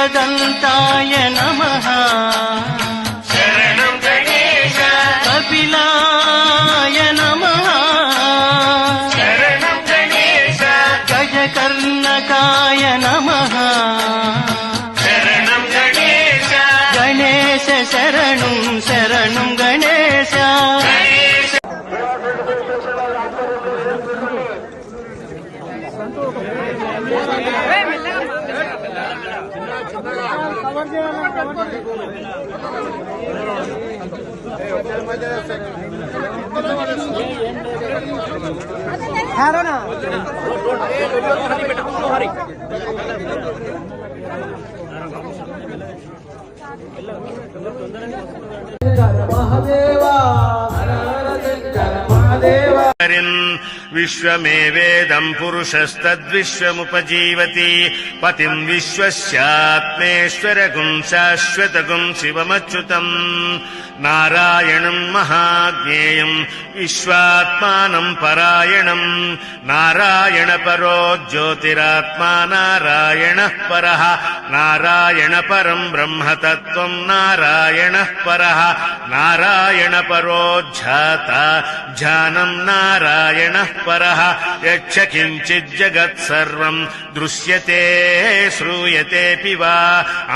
एकदन्ताय नमः शरणं गणेश कपिलाय नमः शरणं गणेश गजकर्णकाय नमः शरणं गणेश गणेश शरणं शरणं गणेश विश्वमेवेदं पुरुषस्तद्विश्वमुपजीवति पतिं विश्वस्यात्मेश्वरगुं शाश्वतगुं शिवमच्युतं नारायणं महाज्ञेयं विश्वात्मानं परायणं नारायणपरो ज्योतिरात्मा नारायणः परः नारायणपरं ब्रह्मतत्त्वं नारायणः परः नारायणपरो ध्याता ध्यानं नारायणः परः यच्च किञ्चिज्जगत्सर्वं दृश्यते श्रूयतेऽपि वा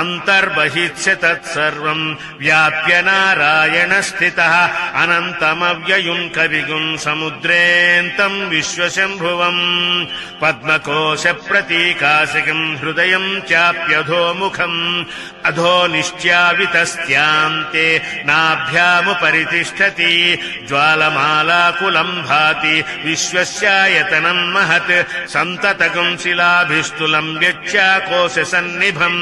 अन्तर्बहिश्च तत्सर्वं व्याप्य नारायणस्थितः अनन्तमव्ययुं कविगुं समुद्रेऽन्तं विश्वशम्भुवम् पद्मकोशप्रतीकाशिकं हृदयं चाप्यधोमुखम् अधोनिश्च्यावितस्त्यान्ते नाभ्यामुपरि तिष्ठति ज्वालमालाकुलं भाति विश्वस्यायतनं महत् सन्ततगुं शिलाभिस्तुलं व्यच्याकोशसन्निभम्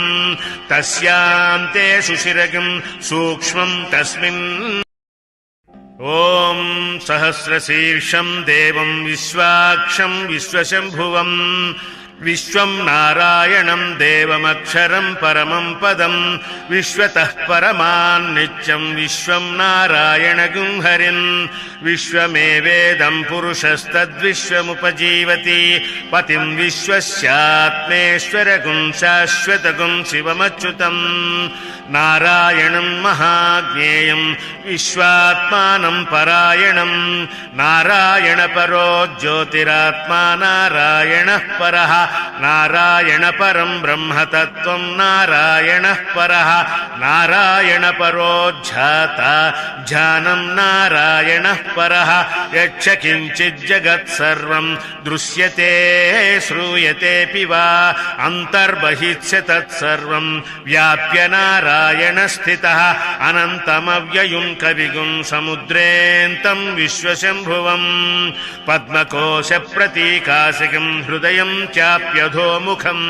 तस्यान्ते सुशिरगुं सूक्ष्मं तस्मिन् ॐ सहस्रशीर्षं देवं विश्वाक्षं विश्वशम्भुवम् विश्वं नारायणं देवमक्षरं परमं पदं विश्वतः परमान्नित्यं विश्वं नारायणगुं हरिन् विश्वमेवेदं पुरुषस्तद्विश्वमुपजीवति पतिं विश्वस्यात्मेश्वरगुं शाश्वतगुं शिवमच्युतं नारायणं महाज्ञेयं विश्वात्मानं परायणं नारायणपरो ज्योतिरात्मा नारायणः परः నారాయణ పరం బ్రహ్మ తత్వం నారాయణః పరః నారాయణ పరో ఝాత ఝానం నారాయణః పరః యచ్చ కించిత్ జగత్ సర్వం దృశ్యతే శ్రూయతేపి వా అంతర్బహిష్య తత్సర్వం వ్యాప్య నారాయణ స్థితః అనంతమవ్యయం కవిగుం సముద్రేంతం విశ్వశంభువం పద్మకోశ ప్రతీకాశికం హృదయం చాప్యధోముఖం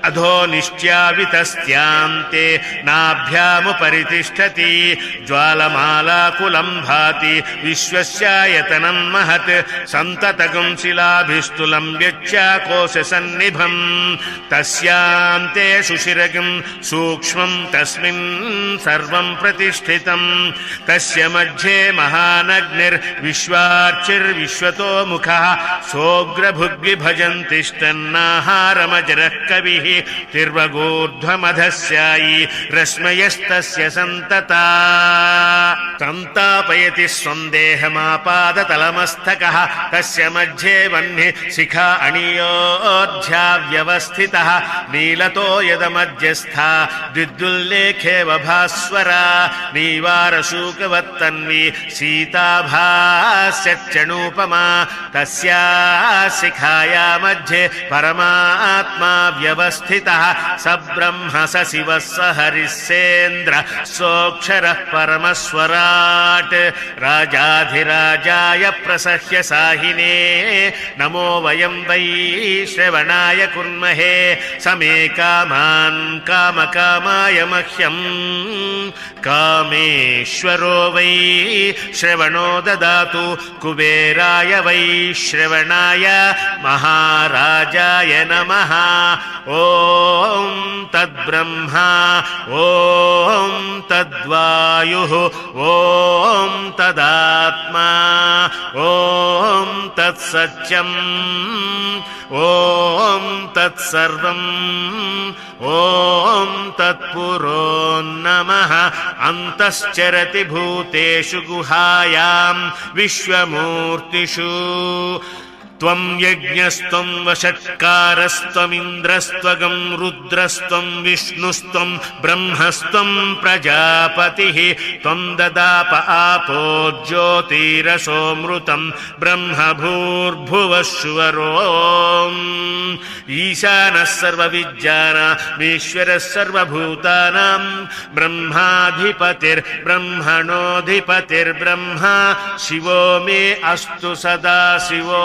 అధో నిశ్చావితస్యాంతే నాభ్యాముపరి తిష్టతి జ్వాలమాలాకులం భాతి విశ్వస్యాయతనం మహత్ సంతతగం శిలాభిస్తులం వ్యచ్చాకోశ సన్నిభం తస్యాంతే సుశిరగం సూక్ష్మం తస్మిన్ సర్వం ప్రతిష్ఠితం తస్య మధ్యే మహానగ్నిర్విశ్వార్చిర్విశ్వతో ముఖః సోగ్రభుగ్విభజంతిష్టన్నాహారమజరః కవిః తిర్వగూర్ధ్వమధస్యాయి రశ్మయస్తస్య సంతతా సంతాపయతి స్వందేహమాపాదతలమస్తకః తస్య మధ్యే వహ్నిః శిఖా అణియోధ్యా వ్యవస్థితః నీలతో యదమధ్యస్థా ద్విద్దుల్లేఖేవ భాస్వరా నీవారశూకవత్తన్వి సీతాభాస్యచ్చనూపమా తస్యా శిఖాయా మధ్యే పరమాత్మా వ్యవస్థితః స బ్రహ్మ స శివః స హరిస్సేంద్ర సోక్షరః పరమస్వరాట్ రాజాధిరాజాయ ప్రసహ్య సాహినే నమో వయం వై శ్రవణాయ కుర్మహే సమే కామాన్ కామకామాయ మహ్యం కామేశ్వరో వై శ్రవణో దదాతు కుబేరాయ వై శ్రవణాయ మహారాజాయ నమః ఓం తద్బ్రహ్మ ఓం తద్వాయుః ఓం తదాత్మా ఓం తత్సత్యం ఓం తత్సర్వం ఓం తత్పురో నమః అంతశ్చరతి భూతేషు గుహాయాం విశ్వమూర్తిషు త్వం యజ్ఞస్త్వం వషట్కారస్త్వమింద్రస్త్వగం రుద్రస్త్వం విష్ణుస్త్వం బ్రహ్మస్త్వం ప్రజాపతిః త్వం దదాప ఆపో జ్యోతిరసోమృతం బ్రహ్మభూర్భువః ఈశానः సర్వవిద్యానామీశ్వరः సర్వభూతానాం బ్రహ్మాధిపతిర్బ్రహ్మణోధిపతిర్బ్రహ్మ శివో మే అస్తు సదా శివో.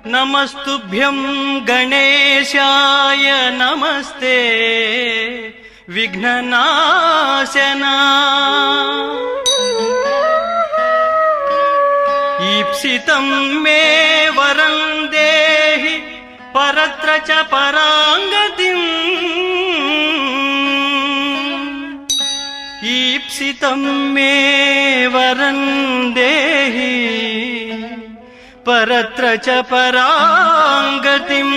నమస్తుభ్యం గణేశాయ నమస్తే విఘ్ననాశనా ఈప్సితం మే వరం దేహి పరత్ర చ పరాంగతిం ఈప్సితం మే వరం దేహి పరత్ర చ పరాంగతిం.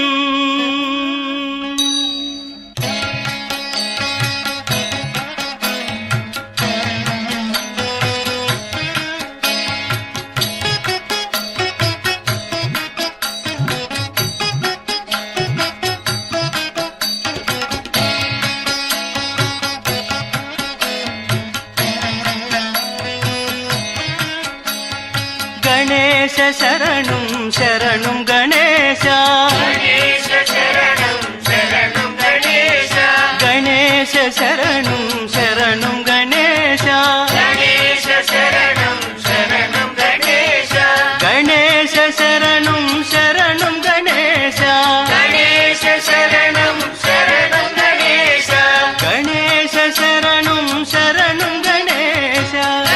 గణేశ శరణం శరణం గణేశ గణేశ శరణం శరణం గణేశ గణేశ శరణం శరణం గణేశ గణేశ శరణం శరణం గణేశ గణేశ శరణం శరణం గణేశ గణేశ శరణం శరణం గణేశ గణేశ శరణం శరణం గణేశ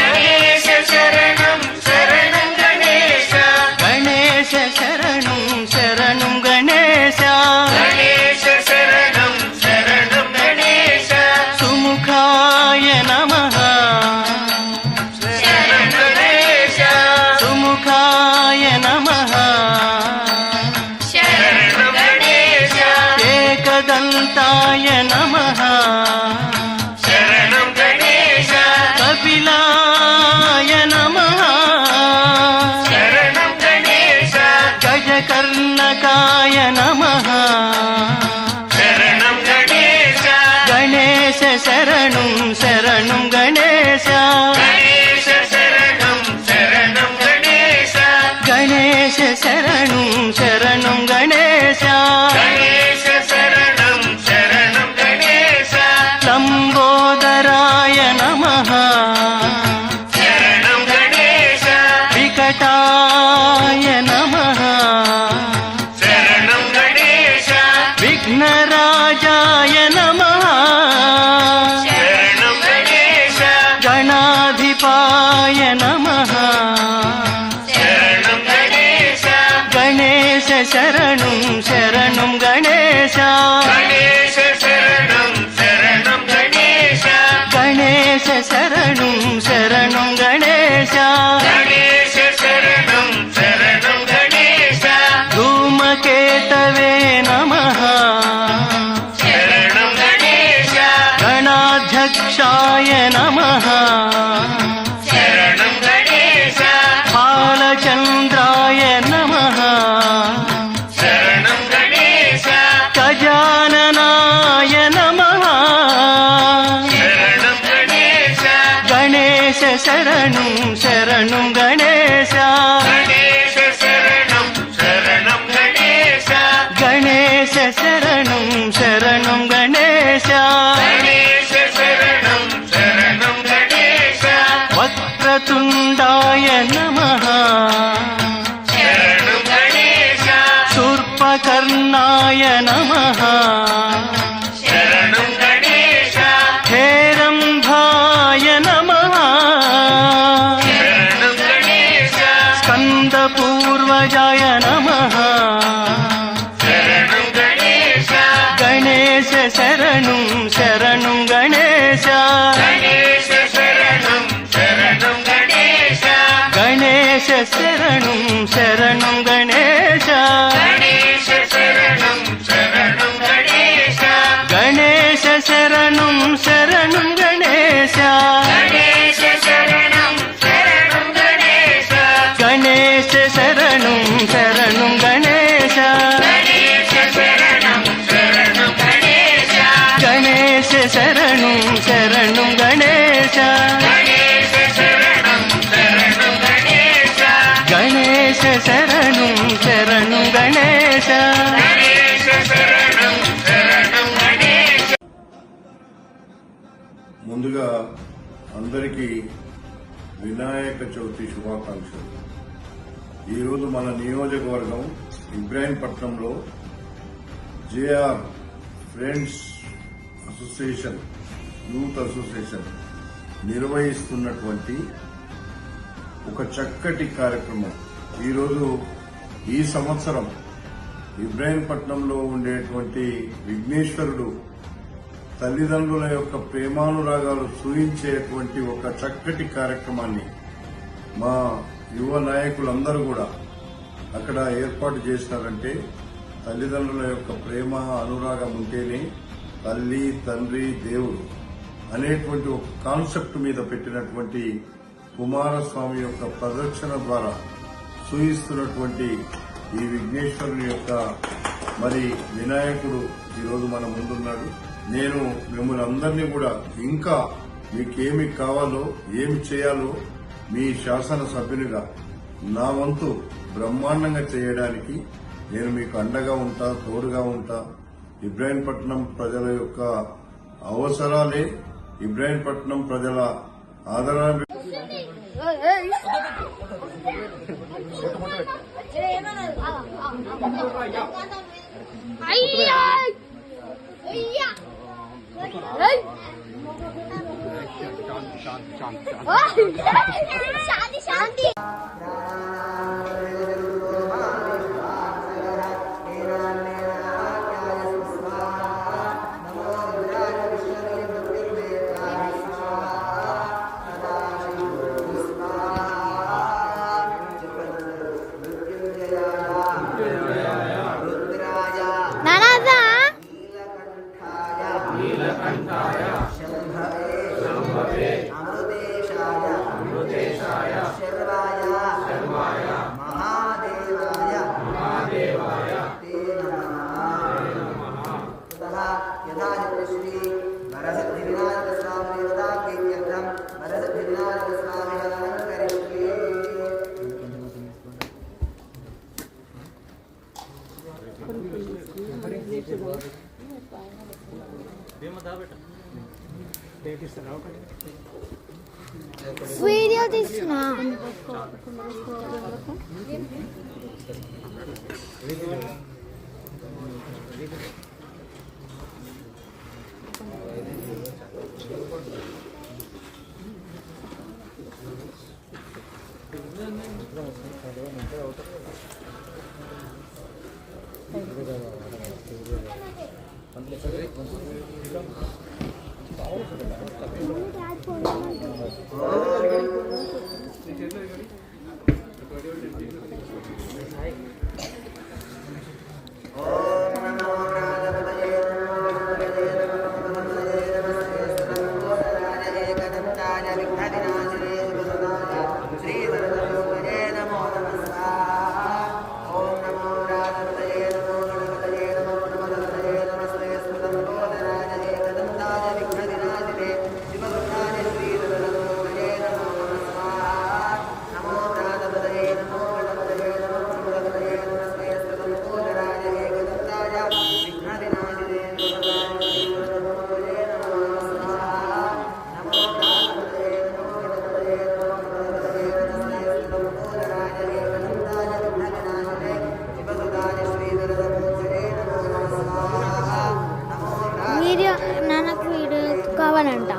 గణేశ శరణం శరణం గణేశ గణేశ శరణం శరణం గణేశ గణేశ శరణం శరణం గణేశ గణేశ శరణం శరణం గణేశ గణేశ శరణం శరణం గణేశ లంబోదరాయ నమః శరణం గణేశ వికటాయ నమః శరణం గణేశ విఘ్నరాజాయ నమః శరణం గణేశ గణాధిపాయ నమః శరణం గణేశ గణేశ శరణం శరణం గణేశ గణేశ శరణం శరణం గణేశ గణేశ శరణం శరణం గణేశ గణేశ శరణం శరణం గణేశ ధూమకేతవే నమః శరణం గణేశ గణాధ్యక్షాయ నమః శరణం గణేశ బాలచంద్రాయ నమః శరణం గణేశ గజాననాయ నమః శరణం గణేశ గణేశ శరణం శరణం గణేశ గణేశ శరణం శరణం గణేశ గణేశ శరణం శరణం గణేశ గణేశ శరణం శరణం గణేశ వక్రతుండాయ నమః శరణం గణేశ శూర్పకర్ణాయ నమః శరణం గణేశ హేరంభాయ నమః శరణం గణేశ స్కందపూర్వజాయ నమః శరణం గణేశ గణేశ శరణం శరణం గణేశ గణేశ శరణం శరణం గణేశ గణేశ శరణం శరణం గణేశ గణేశ శరణం శరణం గణేశ గణేశ శరణం శరణం గణేశ గణేశ శరణం శరణం గణేశ గణేశ శరణం శరణం గణేశ గణేశ శరణం శరణం గణేశ గణేశ శరణం శరణం గణేశ గణేశ శరణం శరణం గణేశ గణేశ శరణం శరణం గణేశ గణేశ శరణం శరణం గణేశ. ముందుగా అందరికీ వినాయక చవితి శుభాకాంక్షలు. ఈరోజు మన నియోజకవర్గం ఇబ్రాహీంపట్నంలో JR friends association youth association నిర్వహిస్తున్నటువంటి ఒక చక్కటి కార్యక్రమం. ఈరోజు ఈ సంవత్సరం ఇబ్రాహీంపట్నంలో ఉండేటువంటి విఘ్నేశ్వరుడు తల్లిదండ్రుల యొక్క ప్రేమానురాగాలు సూచించేటువంటి ఒక చక్కటి కార్యక్రమాన్ని మా యువ నాయకులందరూ కూడా అక్కడ ఏర్పాటు చేసినారంటే తల్లిదండ్రుల యొక్క ప్రేమ అనురాగం ఉంటేనే తల్లి తండ్రి దేవుడు అనేటువంటి ఒక కాన్సెప్ట్ మీద పెట్టినటువంటి కుమారస్వామి యొక్క ప్రదర్శన ద్వారా సూచిస్తున్నటువంటి ఈ విఘ్నేశ్వరుని యొక్క మరి వినాయకుడు ఈరోజు మన ముందున్నాడు. నేను మిమ్మల్ని అందరినీ కూడా ఇంకా మీకేమి కావాలో ఏమి చేయాలో మీ శాసన సభ్యునిగా నా వంతు బ్రహ్మాండంగా చేయడానికి నేను మీకు అండగా ఉంటా, తోడుగా ఉంటా. ఇబ్రాహీంపట్నం ప్రజల యొక్క అవసరాలే ఇబ్రాహీంపట్నం ప్రజల ఆదరణ శాంతి శాంతి నానాదా శర్వాయ వీడియో తీస్తున్నా. వీడియో నాన్నకు వీడియో కావాలంట.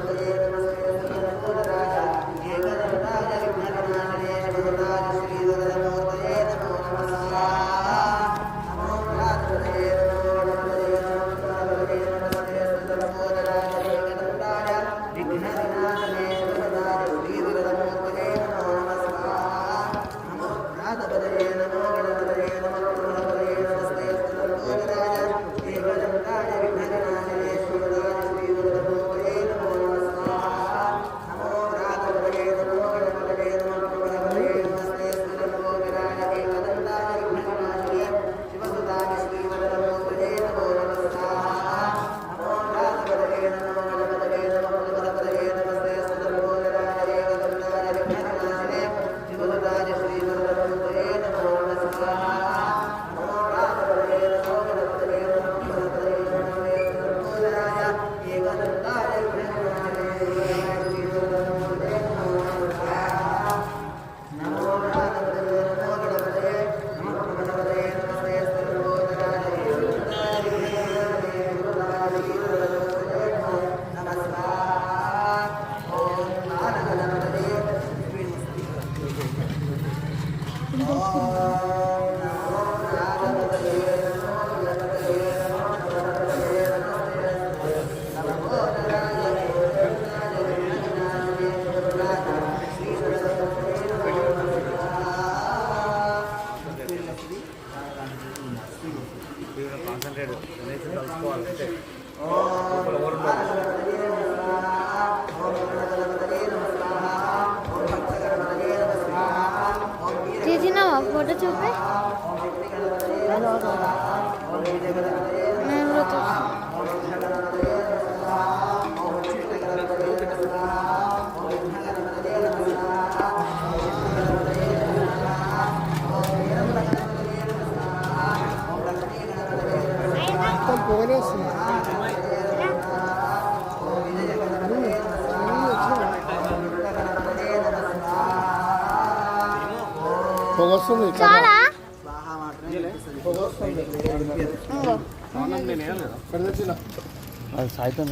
తీసినావా ఫోటో చూపి? నేను కూడా చూస్తాను. చాలా సాయంత్రం